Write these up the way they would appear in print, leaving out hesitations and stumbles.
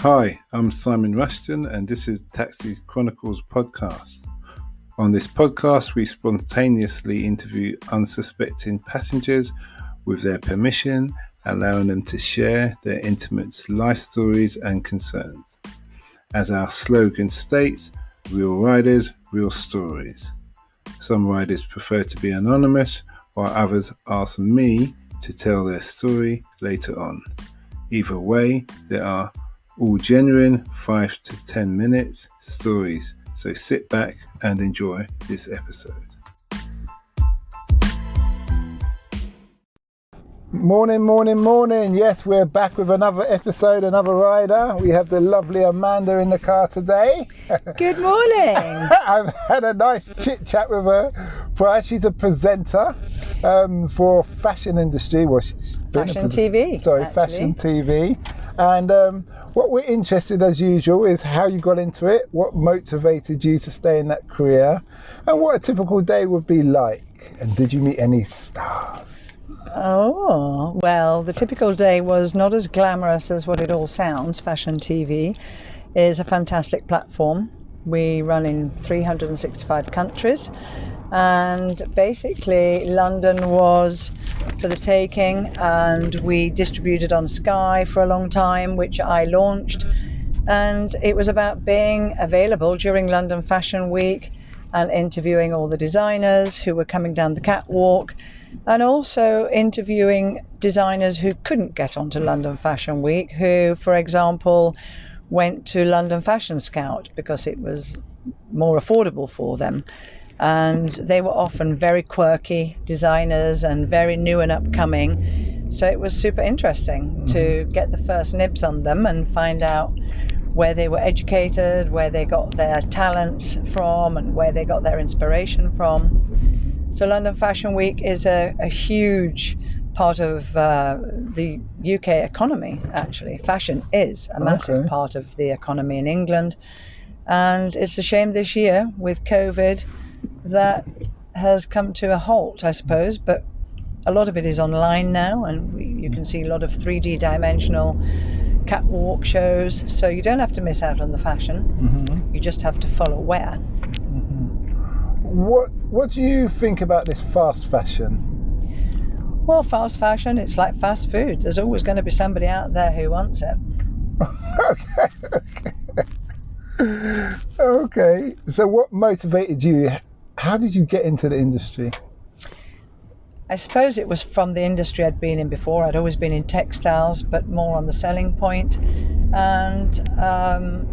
Hi, I'm Simon Rushton and this is Taxi Chronicles Podcast. On this podcast, we spontaneously interview unsuspecting passengers with their permission, allowing them to share their intimate life stories and concerns. As our slogan states, real riders, real stories. Some riders prefer to be anonymous, while others ask me to tell their story later on. Either way, there are all genuine 5 to 10 minutes stories, so sit back and enjoy this episode. Morning. Yes, we're back with another episode, another rider. We have the lovely Amanda in the car today. Good morning. I've had a nice chit chat with her. She's a presenter for fashion industry. Well, she's been Fashion TV. Sorry, Fashion TV. And what we're interested, as usual, is how you got into it, what motivated you to stay in that career, and what a typical day would be like. And did you meet any stars? Oh, well, the typical day was not as glamorous as what it all sounds. Fashion TV is a fantastic platform. We run in 365 countries. And basically London was for the taking, and we distributed on Sky for a long time, which I launched, and it was about being available during London Fashion Week and interviewing all the designers who were coming down the catwalk, and also interviewing designers who couldn't get onto London Fashion Week, who, for example, went to London Fashion Scout because it was more affordable for them. And they were often very quirky designers and very new and upcoming, so it was super interesting to get the first nibs on them and find out where they were educated, where they got their talent from, and where they got their inspiration from. So London Fashion Week is a huge part of the UK economy. Actually, fashion is a massive part of the economy in England, and it's a shame this year with COVID that has come to a halt, I suppose, but a lot of it is online now, and you can see a lot of 3D dimensional catwalk shows, so you don't have to miss out on the fashion. You just have to follow where. What do you think about this fast fashion? Well, fast fashion, it's like fast food. There's always going to be somebody out there who wants it. Okay. So what motivated you? How did you get into the industry? I suppose it was from the industry I'd been in before. I'd always been in textiles, but more on the selling point. And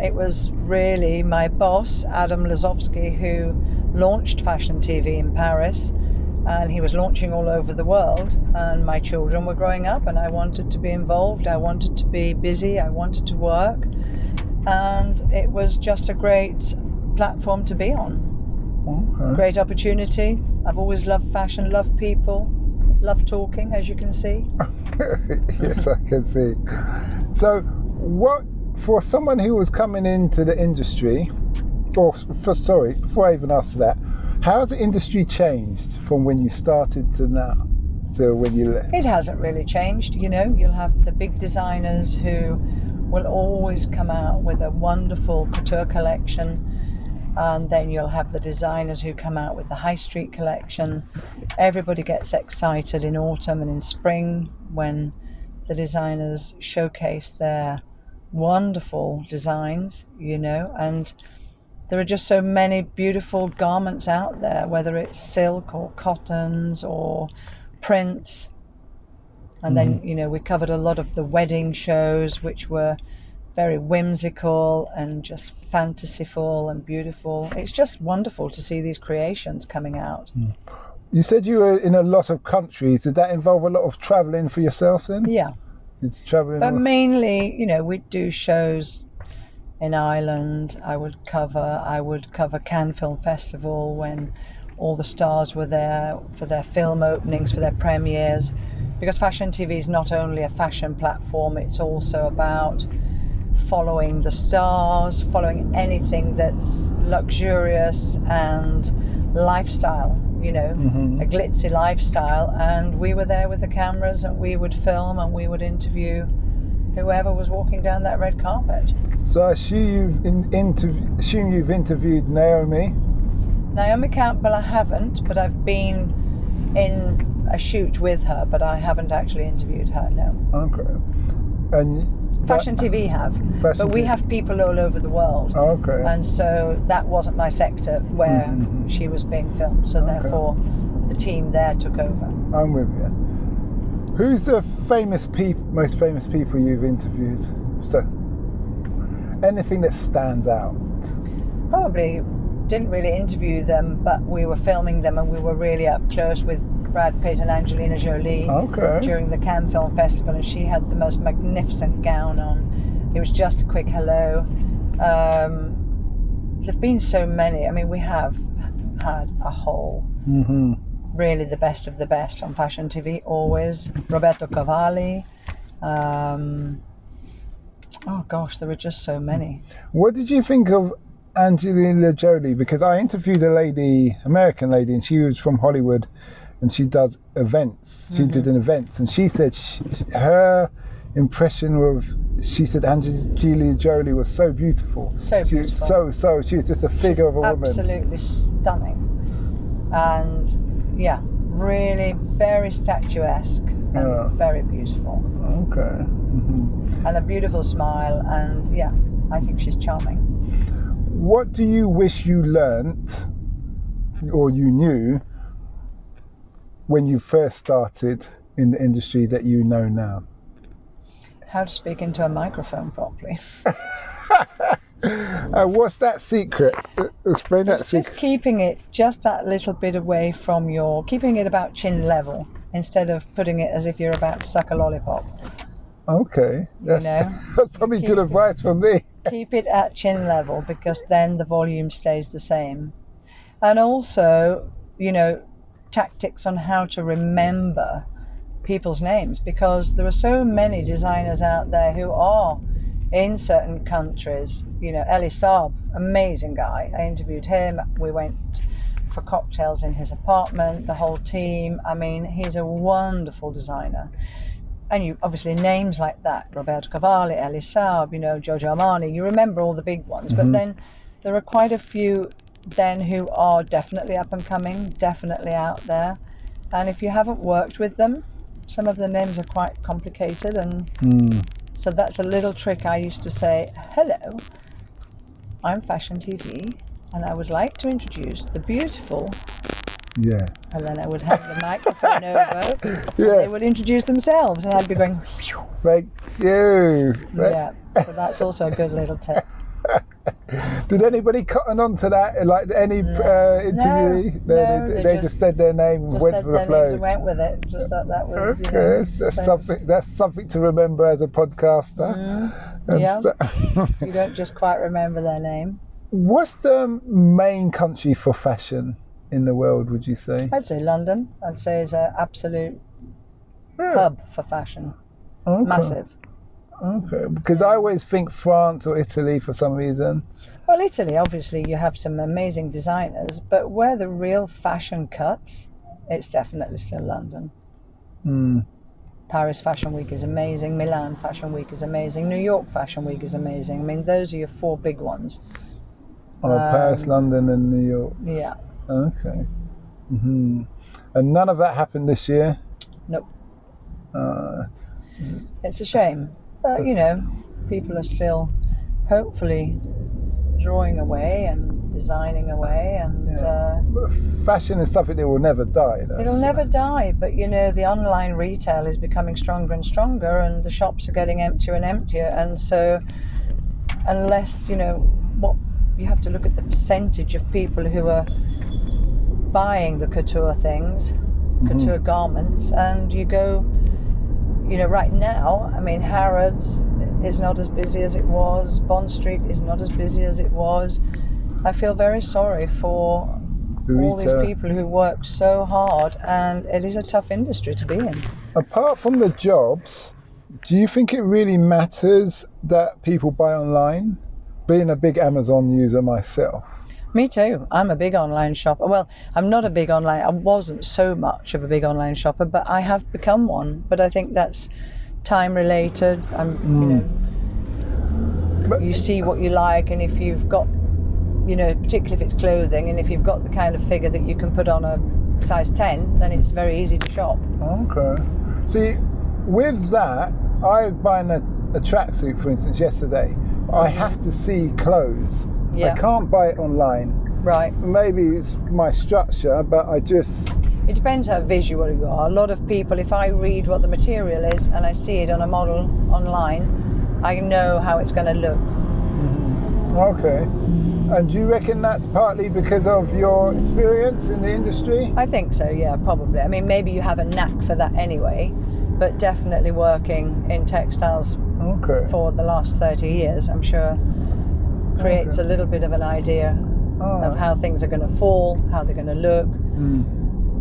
it was really my boss, Adam Lazowski, who launched Fashion TV in Paris. And he was launching all over the world. And my children were growing up, and I wanted to be involved. I wanted to be busy. I wanted to work. And it was just a great platform to be on. Okay. Great opportunity. I've always loved fashion, loved people, loved talking, as you can see. Yes, I can see. So what, for someone who was coming into the industry, before I even ask that, how has the industry changed from when you started to now, to when you left? It hasn't really changed. You know, you'll have the big designers who will always come out with a wonderful couture collection, and then you'll have the designers who come out with the high street collection. Everybody gets excited in autumn and in spring when the designers showcase their wonderful designs, you know, and there are just so many beautiful garments out there, whether it's silk or cottons or prints. And then, you know, we covered a lot of the wedding shows, which were very whimsical and just fantasyful and beautiful. It's just wonderful to see these creations coming out. You said you were in a lot of countries. Did that involve a lot of travelling for yourself then? Yeah. It's travelling. But mainly, you know, we'd do shows in Ireland. I would cover Cannes Film Festival when all the stars were there for their film openings, for their premieres. Because Fashion TV is not only a fashion platform, it's also about following the stars, following anything that's luxurious and lifestyle, you know, a glitzy lifestyle. And we were there with the cameras, and we would film and we would interview whoever was walking down that red carpet. So I assume you've interviewed Naomi. Naomi Campbell I haven't, but I've been in a shoot with her, but I haven't actually interviewed her, no. Okay. And Fashion TV have, but we have people all over the world. Okay. And so that wasn't my sector where she was being filmed, so therefore the team there took over. I'm with you. Who's the most famous people you've interviewed? So, anything that stands out? Probably didn't really interview them, but we were filming them and we were really up close with Brad Pitt and Angelina Jolie during the Cannes Film Festival, and she had the most magnificent gown on. It was just a quick hello. There've been so many. I mean, we have had a whole really the best of the best on Fashion TV, always. Roberto Cavalli. Oh gosh, there were just so many. What did you think of Angelina Jolie? Because I interviewed a American lady, and she was from Hollywood, and she does events. She did an event, and she said her impression of, she said Angelina Jolie was so beautiful. So beautiful. She was just a figure of a woman. Absolutely stunning. And yeah, really very statuesque and very beautiful. Okay. And a beautiful smile, and yeah, I think she's charming. What do you wish you learnt or you knew when you first started in the industry that you know now? How to speak into a microphone properly. What's that secret? Explain that secret. Just keeping it just that little bit away from keeping it about chin level instead of putting it as if you're about to suck a lollipop. Okay, that's probably good advice from me. Keep it at chin level, because then the volume stays the same. And also, tactics on how to remember people's names, because there are so many designers out there who are in certain countries. Elie Saab, amazing guy. I interviewed him. We went for cocktails in his apartment, the whole team. I mean, he's a wonderful designer. And you obviously names like that, Roberto Cavalli, Elie Saab, Giorgio Armani, you remember all the big ones, but then there are quite a few then who are definitely up and coming, definitely out there. And if you haven't worked with them, some of the names are quite complicated, and so that's a little trick I used to say. Hello, I'm Fashion TV, and I would like to introduce the beautiful. Yeah. And then I would have the microphone over, and they would introduce themselves, and I'd be going, thank you. Yeah, so that's also a good little tip. Did anybody cotton on to that? Like any interviewee? No, they just said their name and went for the flow. Just went with it. Just thought that was. That's something to remember as a podcaster. You don't just quite remember their name. What's the main country for fashion in the world, would you say? I'd say London. I'd say is an absolute hub for fashion. Okay. Massive. Okay, because I always think France or Italy for some reason. Well, Italy, obviously, you have some amazing designers, but where the real fashion cuts, it's definitely still London. Paris Fashion Week is amazing. Milan Fashion Week is amazing. New York Fashion Week is amazing. I mean, those are your four big ones. Paris, London, and New York. Yeah. Okay. And none of that happened this year? Nope. It's a shame. But, people are still hopefully drawing away and designing away. And fashion is something that will never die, though. It'll never die, but, the online retail is becoming stronger and stronger, and the shops are getting emptier and emptier. And so unless, what you have to look at the percentage of people who are buying the couture things, couture garments, and you go, right now, I mean, Harrods is not as busy as it was, Bond Street is not as busy as it was. I feel very sorry for all these people who work so hard, and it is a tough industry to be in. Apart from the jobs, do you think it really matters that people buy online? Being a big Amazon user myself. Me too. I'm a big online shopper. Well, I'm not a big online. I wasn't so much of a big online shopper, but I have become one. But I think that's time related. You see what you like, and if you've got, particularly if it's clothing, and if you've got the kind of figure that you can put on a size 10, then it's very easy to shop. Okay. See, with that, I was buying a tracksuit, for instance, yesterday. I have to see clothes. Yeah. I can't buy it online. Right. Maybe it's my structure, but it depends how visual you are. A lot of people, if I read what the material is and I see it on a model online, I know how it's going to look. Mm-hmm. Okay. And do you reckon that's partly because of your experience in the industry? I think so, yeah, probably. I mean, maybe you have a knack for that anyway, but definitely working in textiles for the last 30 years, I'm sure, creates a little bit of an idea of how things are going to fall, how they're going to look,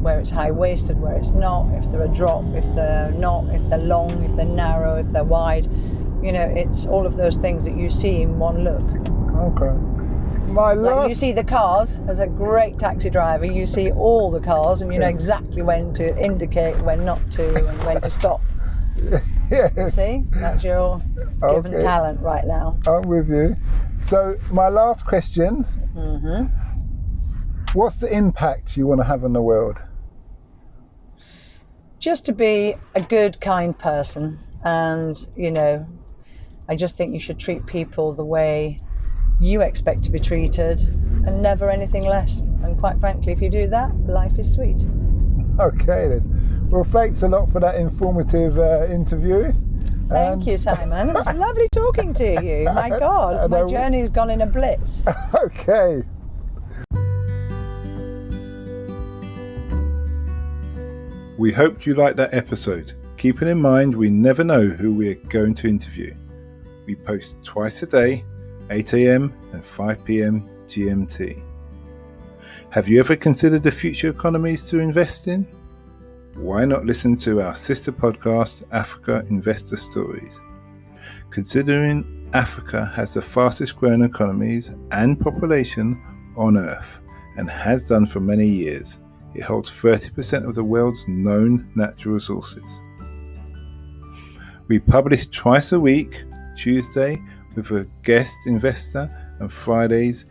where it's high-waisted, where it's not, if they're a drop, if they're not, if they're long, if they're narrow, if they're wide. It's all of those things that you see in one look. Okay. Like you see the cars, as a great taxi driver, you see all the cars and you know exactly when to indicate, when not to, and when to stop. Yes. You see? That's your given talent right now. I'm with you. So my last question, what's the impact you want to have on the world? Just to be a good, kind person. And, I just think you should treat people the way you expect to be treated and never anything less. And quite frankly, if you do that, life is sweet. Okay then. Well, thanks a lot for that informative interview. Thank you, Simon. It was lovely talking to you. My God, my journey's gone in a blitz. Okay. We hope you liked that episode. Keeping in mind, we never know who we're going to interview. We post twice a day, 8 a.m. and 5 p.m. GMT. Have you ever considered the future economies to invest in? Why not listen to our sister podcast, Africa Investor Stories? Considering Africa has the fastest growing economies and population on Earth and has done for many years, it holds 30% of the world's known natural resources. We publish twice a week, Tuesday with a guest investor and Fridays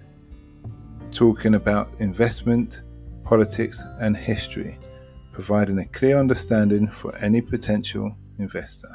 talking about investment, politics and history, providing a clear understanding for any potential investor.